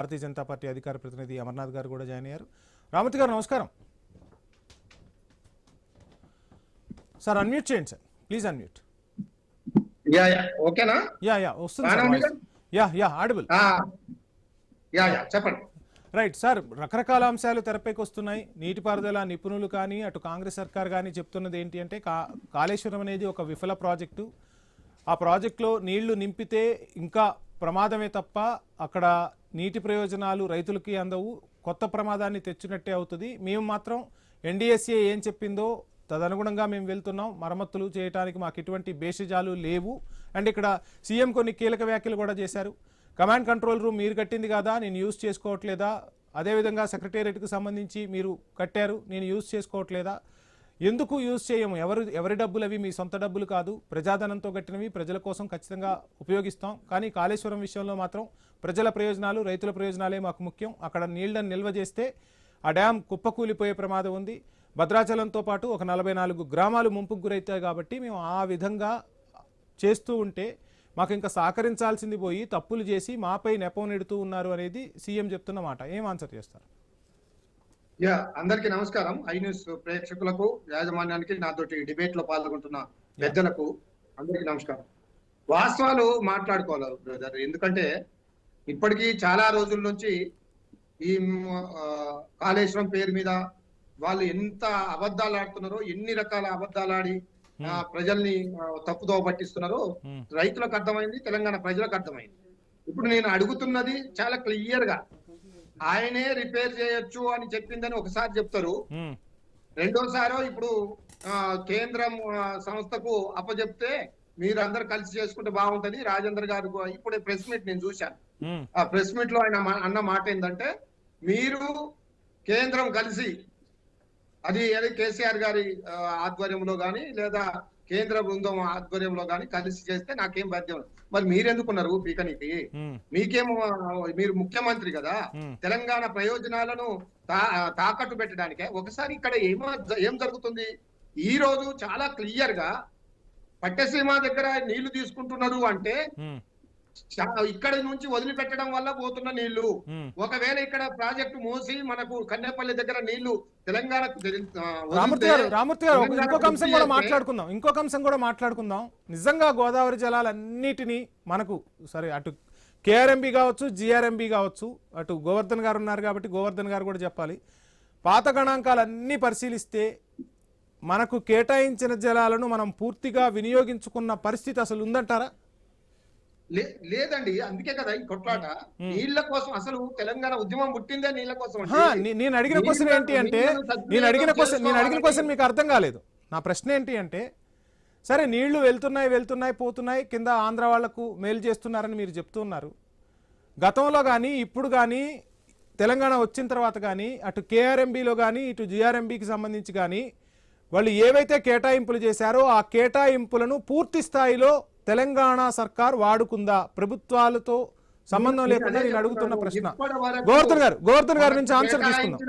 Bharatiya Janata party అధికార ప్రతినిధి అమర్నాథ్ గారు కూడా జాయిన్ అయ్యారు. రామూర్తి గారు నమస్కారం. సార్ అన్మ్యూట్ చేయండి సార్, ప్లీజ్ అన్మ్యూట్. ఓకేనా? వస్తుంది సార్, ఆడిబుల్. చెప్పండి. రైట్ సార్, రకరకాల అంశాలు తెరపైకి వస్తున్నాయి. నీటిపారుదల నిపుణులు కానీ అటు కాంగ్రెస్ సర్కార్ కానీ చెప్తున్నది ఏంటి అంటే కాళేశ్వరం అనేది ఒక విఫల ప్రాజెక్టు. ఆ ప్రాజెక్టులో నీళ్లు నింపితే ఇంకా ప్రమాదమే తప్ప అక్కడ నీటి ప్రయోజనాలు రైతులకి అందవు, కొత్త ప్రమాదాన్ని తెచ్చినట్టే అవుతుంది. మేము మాత్రం ఎన్డీఎస్ఏ ఏం చెప్పిందో తదనుగుణంగా మేము వెళ్తున్నాం. మరమ్మతులు చేయడానికి మాకు ఎటువంటి బేషజాలు లేవు. అండ్ ఇక్కడ సీఎం కొన్ని కీలక వ్యాఖ్యలు కూడా చేశారు. కమాండ్ కంట్రోల్ రూమ్ మీరు కట్టింది కదా, నేను యూజ్ చేసుకోవట్లేదా? అదేవిధంగా సెక్రటేరియట్కి సంబంధించి మీరు కట్టారు, నేను యూజ్ చేసుకోవట్లేదా? ఎందుకు యూజ్ చేయము? ఎవరి డబ్బులు అవి, మీ సొంత డబ్బులు కాదు, ప్రజాధనంతో కట్టినవి, ప్రజల కోసం ఖచ్చితంగా ఉపయోగిస్తాం. కానీ కాళేశ్వరం విషయంలో మాత్రం ప్రజల ప్రయోజనాలు, రైతుల ప్రయోజనాలే మాకు ముఖ్యం. అక్కడ నీళ్లను నిల్వ చేస్తే ఆ డ్యామ్ కుప్పకూలిపోయే ప్రమాదం ఉంది. భద్రాచలంతో పాటు ఒక 44 గ్రామాలు ముంపుకు గురవుతాయి. కాబట్టి మేము ఆ విధంగా చేస్తూ ఉంటే మాకు ఇంకా సహకరించాల్సింది పోయి తప్పులు చేసి మాపై నెపం నెడుతూ ఉన్నారు అనేది సీఎం చెప్తున్న మాట. ఏం ఆన్సర్ చేస్తారు? అందరికీ నమస్కారం. ఐ న్యూస్ ప్రేక్షకులకు, యాజమాన్యానికి, నాతోటి డిబేట్ లో పాల్గొంటున్న పెద్దలకు అందరికీ నమస్కారం. వాస్తవాలు మాట్లాడుకోవాలి బ్రదర్, ఎందుకంటే ఇప్పటికీ చాలా రోజుల నుంచి ఈ కాళేశ్వరం పేరు మీద వాళ్ళు ఎంత అబద్ధాలు ఆడుతున్నారో, ఎన్ని రకాల అబద్ధాలు ఆడి ప్రజల్ని తప్పుదో పట్టిస్తున్నారో రైతులకు అర్థమైంది, తెలంగాణ ప్రజలకు అర్థమైంది. ఇప్పుడు నేను అడుగుతున్నది చాలా క్లియర్ గా, ఆయనే రిపేర్ చేయొచ్చు అని చెప్పిందని ఒకసారి చెప్తారు, రెండోసారో ఇప్పుడు కేంద్రం సంస్థకు అప్పచెప్తే మీరు అందరు కలిసి చేసుకుంటే బాగుంటది. రాజేందర్ గారు ఇప్పుడే ప్రెస్ మీట్ నేను చూశాను. ఆ ప్రెస్ మీట్ లో ఆయన అన్న మాట ఏంటంటే, మీరు కేంద్రం కలిసి అది కేసీఆర్ గారి ఆధ్వర్యంలో గాని లేదా కేంద్ర బృందం ఆధ్వర్యంలో గాని కలిసి చేస్తే నాకేం బాధ్యత. మరి మీరెందుకున్నారు పీకనికి? మీకేమో, మీరు ముఖ్యమంత్రి కదా, తెలంగాణ ప్రయోజనాలను తాకట్టు పెట్టడానికే. ఒకసారి ఇక్కడ ఏం జరుగుతుంది ఈ రోజు చాలా క్లియర్ గా, పట్టసీమ దగ్గర నీళ్లు తీసుకుంటున్నారు అంటే ఇక్కడ నుంచి వదిలిపెట్టడం వల్ల పోతున్న నీళ్లు. ఒకవేళ ఇక్కడ ప్రాజెక్టు మూసి మనకు కన్నేపల్లి దగ్గర నీళ్లు తెలంగాణకు రామూర్తి గారు ఇంకొక అంశం కూడా మాట్లాడుకుందాం. నిజంగా గోదావరి జలాలన్నిటినీ మనకు సరే, అటు కేఆర్ఎంబి కావచ్చు, జిఆర్ఎంబి కావచ్చు, అటు గోవర్ధన్ గారు ఉన్నారు కాబట్టి గోవర్ధన్ గారు కూడా చెప్పాలి. పాత గణాంకాలన్నీ పరిశీలిస్తే మనకు కేటాయించిన జలాలను మనం పూర్తిగా వినియోగించుకున్న పరిస్థితి అసలు ఉందంటారా? లేదండి. అందుకే కదా ఈ కొట్లాట. నీళ్ల కోసం అసలు తెలంగాణ ఉద్యమం పుట్టిందే నీళ్ల కోసం. నేను అడిగిన క్వశ్చన్ ఏంటి అంటే, నేను అడిగిన క్వశ్చన్ మీకు అర్థం కాలేదు. నా ప్రశ్న ఏంటి అంటే, సరే నీళ్లు వెళ్తున్నాయి పోతున్నాయి, కింద ఆంధ్ర వాళ్లకు మేలు చేస్తున్నారని మీరు చెప్తున్నారు. గతంలో కానీ ఇప్పుడు కానీ తెలంగాణ వచ్చిన తర్వాత కానీ అటు కేఆర్ఎంబిలో కానీ ఇటు జిఆర్ఎంబికి సంబంధించి కానీ వాళ్ళు ఏవైతే కేటాయింపులు చేశారో ఆ కేటాయింపులను పూర్తి స్థాయిలో తెలంగాణ సర్కార్ వాడుకుందా? ప్రభుత్వాలతో సంబంధం లేకుండా నేను అడుగుతున్న ప్రశ్న. గోవర్ధన్ గారి నుంచి ఆన్సర్ తీసుకుందాం.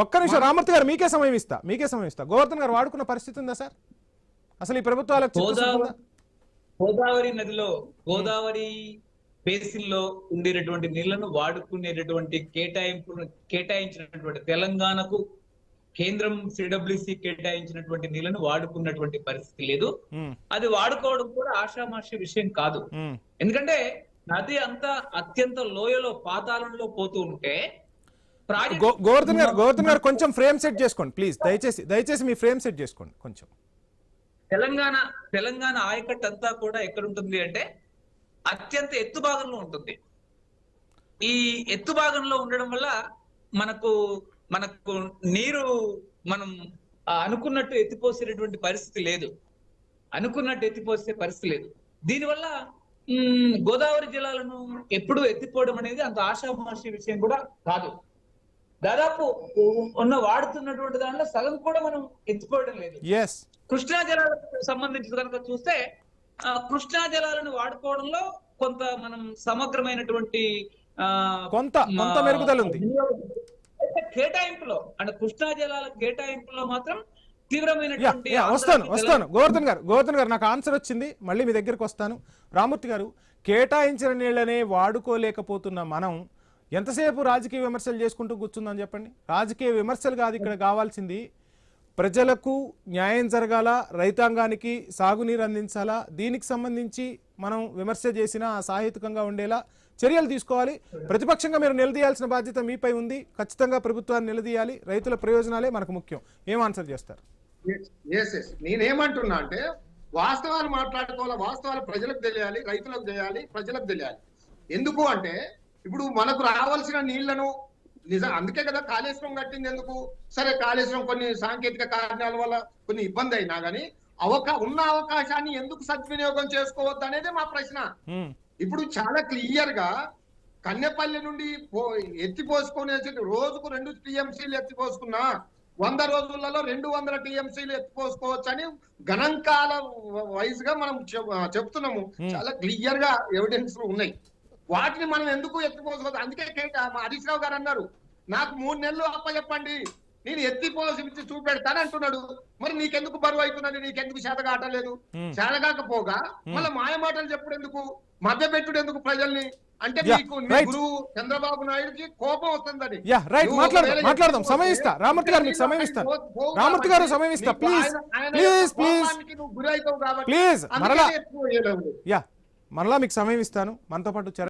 ఒక్క నిమిషం రామూర్తి గారు, మీకే సమయం ఇస్తా. గోవర్ధన్ గారు వాడుకున్న పరిస్థితి ఉందా సార్ అసలు ఈ ప్రభుత్వాలకు? గోదావరి నదిలో, గోదావరి బేసిన్ లో ఉండేటటువంటి నీళ్లను వాడుకునేటటువంటి కేటాయించినటువంటి తెలంగాణకు కేంద్రం సిడబ్ల్యూసి కేటాయించినటువంటి నీళ్లను వాడుకున్నటువంటి పరిస్థితి లేదు. అది వాడుకోవడం కూడా ఆషామాషి విషయం కాదు. ఎందుకంటే నది అంతా అత్యంత లోయలో, పాతాళంలో పోతూ ఉంటే గోవర్ధన్ గారు కొంచెం ఫ్రేమ్ సెట్ చేసుకోండి ప్లీజ్, దయచేసి మీ ఫ్రేమ్ సెట్ చేసుకోండి కొంచెం. తెలంగాణ ఆయకట్టు అంతా కూడా ఎక్కడ ఉంటుంది అంటే అత్యంత ఎత్తు భాగంలో ఉంటుంది. ఈ ఎత్తు భాగంలో ఉండడం వల్ల మనకు నీరు మనం అనుకున్నట్టు ఎత్తిపోసేటటువంటి పరిస్థితి లేదు. దీనివల్ల గోదావరి జలాలను ఎప్పుడు ఎత్తిపోవడం అనేది అంత ఆషామాషి విషయం కూడా కాదు. దాదాపు వాడుతున్నటువంటి దాంట్లో సగం కూడా మనం ఎత్తిపోవడం లేదు. కృష్ణా జలాలకు సంబంధించి కనుక చూస్తే కృష్ణా జలాలను వాడుకోవడంలో కొంత మనం సమగ్రమైనటువంటి కొంత మెరుగుదల ఉంది. కేటాయింపులో అంటే కృష్ణా జలాల కేటాయింపులో మాత్రం తీవ్రమైనటువంటి వస్తాను గోవర్ధన్ గారు నాకు ఆన్సర్ వచ్చింది, మళ్ళీ మీ దగ్గరికి వస్తాను. రామూర్తి గారు, కేటాయించిన నీళ్ళనే వాడుకోలేకపోతున్న మనం ఎంతసేపు రాజకీయ విమర్శలు చేసుకుంటూ కూర్చుందని చెప్పండి. రాజకీయ విమర్శలు కాదు ఇక్కడ కావాల్సింది. ప్రజలకు న్యాయం జరగాల, రైతాంగానికి సాగునీరు అందించాలా, దీనికి సంబంధించి మనం విమర్శ చేసినా సాహిత్యకంగా ఉండేలా చర్యలు తీసుకోవాలి. ప్రతిపక్షంగా మీరు నిలదీయాల్సిన బాధ్యత మీపై ఉంది. ఖచ్చితంగా ప్రభుత్వాన్ని నిలదీయాలి. రైతుల ప్రయోజనాలే మనకు ముఖ్యం. ఏం ఆన్సర్ చేస్తారు? నేనేమంటున్నా అంటే వాస్తవాలు మాట్లాడుకోవాలి, వాస్తవాలు ప్రజలకు తెలియాలి, రైతులకు తెలియాలి, ప్రజలకు తెలియాలి. ఎందుకు అంటే ఇప్పుడు మనకు రావాల్సిన నీళ్లను అందుకే కదా కాళేశ్వరం కట్టింది. ఎందుకు? సరే, కాళేశ్వరం కొన్ని సాంకేతిక కారణాల వల్ల కొన్ని ఇబ్బంది అయినా గానీ ఉన్న అవకాశాన్ని ఎందుకు సద్వినియోగం చేసుకోవద్దు అనేది మా ప్రశ్న. ఇప్పుడు చాలా క్లియర్ గా కన్నెపల్లి నుండి ఎత్తిపోసుకునే రోజుకు 2 టీఎంసీలు ఎత్తిపోసుకున్నా 100 రోజులలో 200 టీఎంసీలు ఎత్తిపోసుకోవచ్చు అని గణాంకాల వైజ్ గా మనం చెప్తున్నాము. చాలా క్లియర్ గా ఎవిడెన్స్ ఉన్నాయి. వాటిని మనం ఎందుకు ఎత్తిపోసుకోవచ్చు? అందుకే హరీష్ రావు గారు అన్నారు, నాకు 3 నెలలు అప్పచెప్పండి, నేను ఎత్తిపోసి చూపెడతాను అంటున్నాడు. మరి నీకెందుకు బరువు అవుతున్నది? నీకెందుకు చేతగాటలేదు? చేతగాకపోగా మళ్ళీ మాయ మాటలు చెప్పుడు ఎందుకు? మధ్య పెట్టుడు ఎందుకు ప్రజల్ని? అంటే మీకు గురువు చంద్రబాబు నాయుడుకి కోపం వస్తుందని. మాట్లాడదాం. సమయం ఇస్తా రామూర్తి గారు, మీకు సమయం ఇస్తాను. రామూర్తి గారు సమయం ఇస్తా. ప్లీజ్ గురి అవుతావు కాబట్టి ప్లీజ్ మరలా మీకు సమయం ఇస్తాను. మనతో పాటు